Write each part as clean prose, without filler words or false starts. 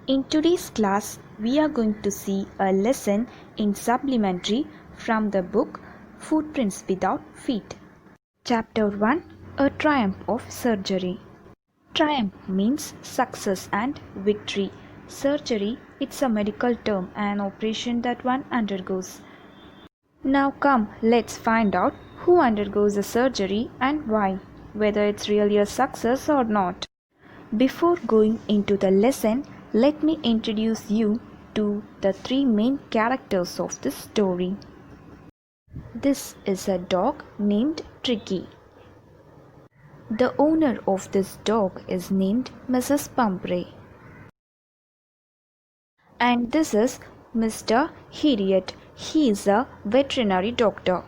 In today's class, we are going to see a lesson in supplementary from the book Footprints Without Feet. Chapter 1, A Triumph of Surgery. Triumph means success and victory. Surgery, it's a medical term, an operation that one undergoes. Now come, let's find out who undergoes a surgery and why, whether it's really a success or not. Before going into the lesson, let me introduce you to the three main characters of this story. This is a dog named Tricky. The owner of this dog is named Mrs. Pumphrey. And this is Mr. Herriot. He is a veterinary doctor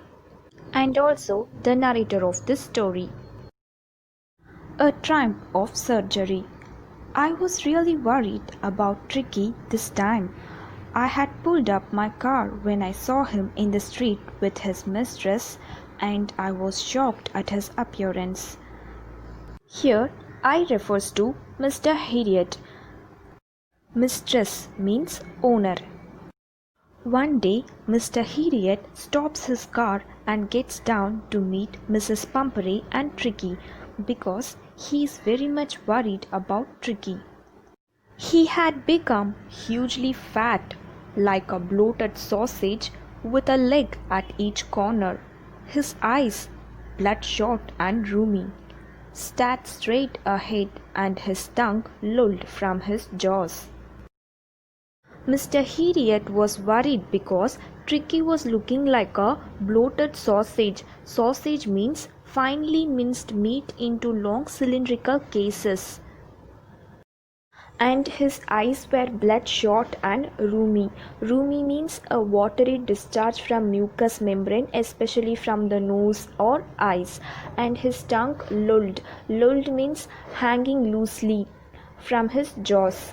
and also the narrator of this story. A triumph of surgery. I was really worried about Tricky this time. I had pulled up my car when I saw him in the street with his mistress, and I was shocked at his appearance. Here I refers to Mr. Herriot. Mistress means owner. One day Mr. Herriot stops his car and gets down to meet Mrs. Pumphrey and Tricky because he is very much worried about Tricky. He had become hugely fat, like a bloated sausage with a leg at each corner. His eyes, bloodshot and rheumy, stared straight ahead and his tongue lolled from his jaws. Mr. Herriot was worried because Tricky was looking like a bloated sausage. Sausage means finely minced meat into long cylindrical cases. And his eyes were bloodshot and rheumy. Rheumy means a watery discharge from mucous membrane, especially from the nose or eyes. And his tongue lolled. Lolled means hanging loosely from his jaws.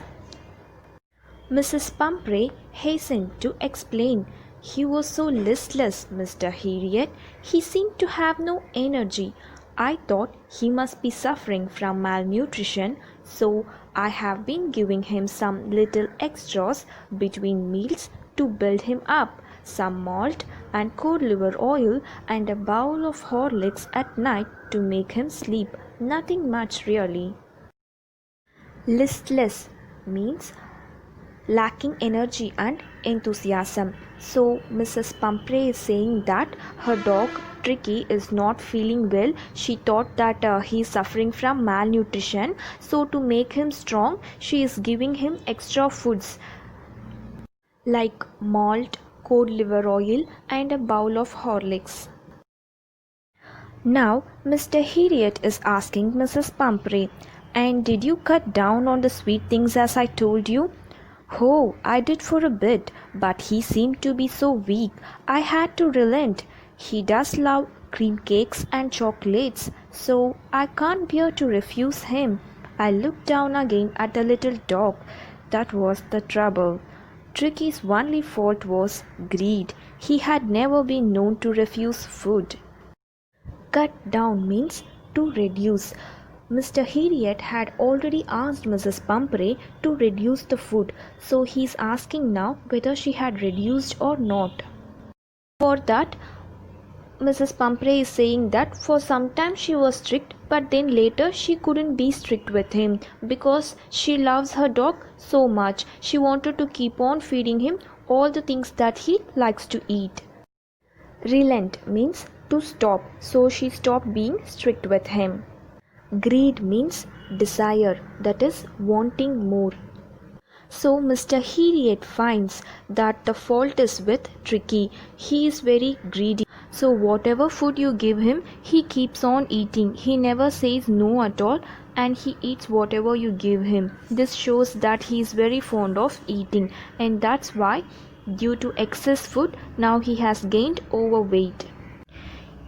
Mrs. Pumphrey hastened to explain. He was so listless, Mr. Herriot. He seemed to have no energy. I thought he must be suffering from malnutrition, so I have been giving him some little extras between meals to build him up, some malt and cod liver oil and a bowl of Horlicks at night to make him sleep. Nothing much really. Listless means lacking energy and enthusiasm. So Mrs. Pumphrey is saying that her dog Tricky is not feeling well. She thought that he is suffering from malnutrition. So to make him strong, she is giving him extra foods like malt, cod liver oil and a bowl of Horlicks. Now Mr. Herriot is asking Mrs. Pumphrey, and did you cut down on the sweet things as I told you? Oh, I did for a bit, but he seemed to be so weak, I had to relent. He does love cream cakes and chocolates, so I can't bear to refuse him. I looked down again at the little dog. That was the trouble. Tricky's only fault was greed. He had never been known to refuse food. Cut down means to reduce. Mr. Herriot had already asked Mrs. Pumphrey to reduce the food, so he is asking now whether she had reduced or not. For that, Mrs. Pumphrey is saying that for some time she was strict, but then later she couldn't be strict with him because she loves her dog so much. She wanted to keep on feeding him all the things that he likes to eat. Relent means to stop, so she stopped being strict with him. Greed means desire, that is wanting more. So Mr. Herriot finds that the fault is with Tricky. He is very greedy. So whatever food you give him, he keeps on eating. He never says no at all and he eats whatever you give him. This shows that he is very fond of eating, and that's why due to excess food now he has gained overweight.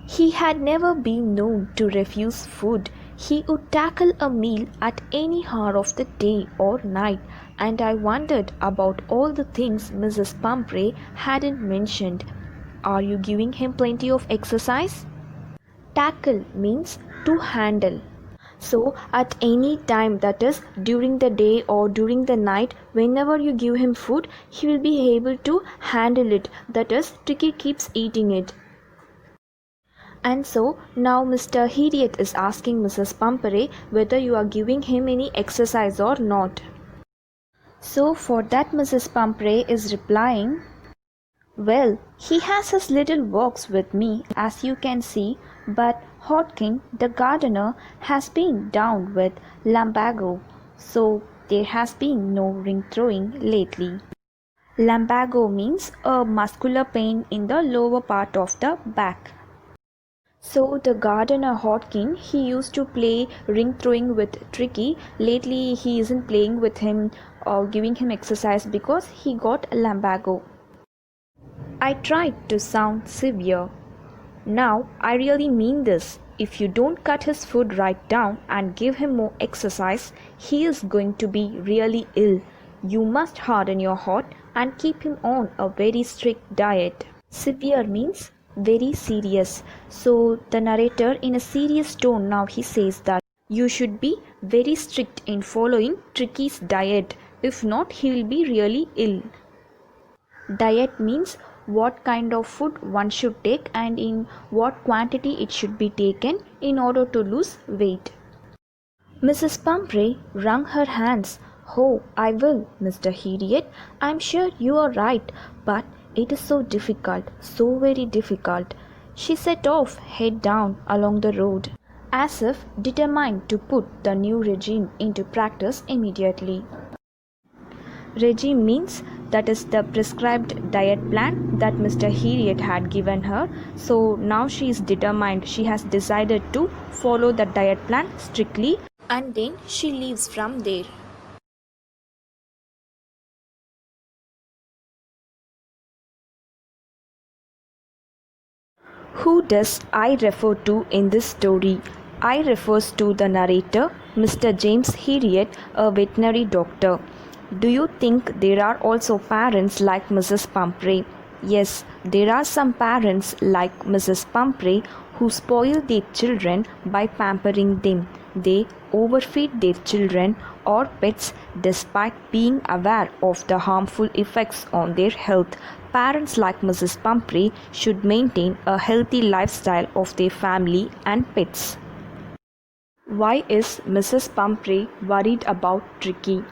He had never been known to refuse food. He would tackle a meal at any hour of the day or night, and I wondered about all the things Mrs. Pumphrey hadn't mentioned. Are you giving him plenty of exercise? Tackle means to handle. So at any time, that is during the day or during the night, whenever you give him food, he will be able to handle it. That is, Tricky keeps eating it. And so now Mr. Herriot is asking Mrs. Pumphrey whether you are giving him any exercise or not. So for that Mrs. Pumphrey is replying, well, he has his little walks with me, as you can see, but Hodkin, the gardener, has been down with lumbago, so there has been no ring throwing lately. Lumbago means a muscular pain in the lower part of the back. So the gardener Hodkin, he used to play ring throwing with Tricky. Lately he isn't playing with him or giving him exercise because he got lumbago. I tried to sound severe. Now I really mean this. If you don't cut his food right down and give him more exercise, he is going to be really ill. You must harden your heart and keep him on a very strict diet. Severe means very serious. So the narrator in a serious tone now he says that you should be very strict in following Tricky's diet. If not, he will be really ill. Diet means what kind of food one should take and in what quantity it should be taken in order to lose weight. Mrs. Pumphrey wrung her hands. Oh, I will, Mr. Herriot. I am sure you are right, but it is so difficult, so very difficult. She set off head down along the road, as if determined to put the new regime into practice immediately. Regime means that is the prescribed diet plan that Mr. Herriot had given her. So now she is determined, she has decided to follow the diet plan strictly, and then she leaves from there. Who does I refer to in this story? I refers to the narrator, Mr. James Herriot, a veterinary doctor. Do you think there are also parents like Mrs. Pumphrey? Yes, there are some parents like Mrs. Pumphrey who spoil their children by pampering them. They overfeed their children or pets despite being aware of the harmful effects on their health. Parents like Mrs. Pumphrey should maintain a healthy lifestyle of their family and pets. Why is Mrs. Pumphrey worried about Tricky?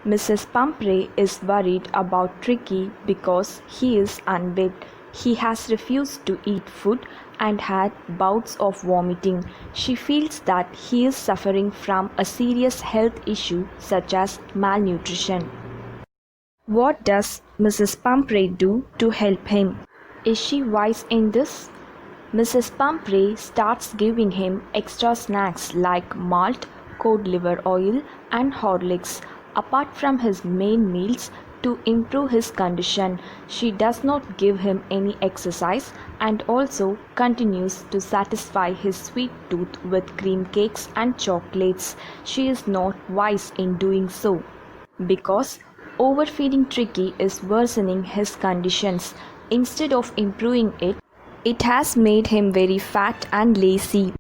Mrs. Pumphrey is worried about Tricky because he is unwed. He has refused to eat food and had bouts of vomiting. She feels that he is suffering from a serious health issue such as malnutrition. What does Mrs. Pumphrey do to help him? Is she wise in this? Mrs. Pumphrey starts giving him extra snacks like malt, cod liver oil and Horlicks. Apart from his main meals, to improve his condition, she does not give him any exercise and also continues to satisfy his sweet tooth with cream cakes and chocolates. She is not wise in doing so, because overfeeding Tricky is worsening his conditions. Instead of improving it, it has made him very fat and lazy.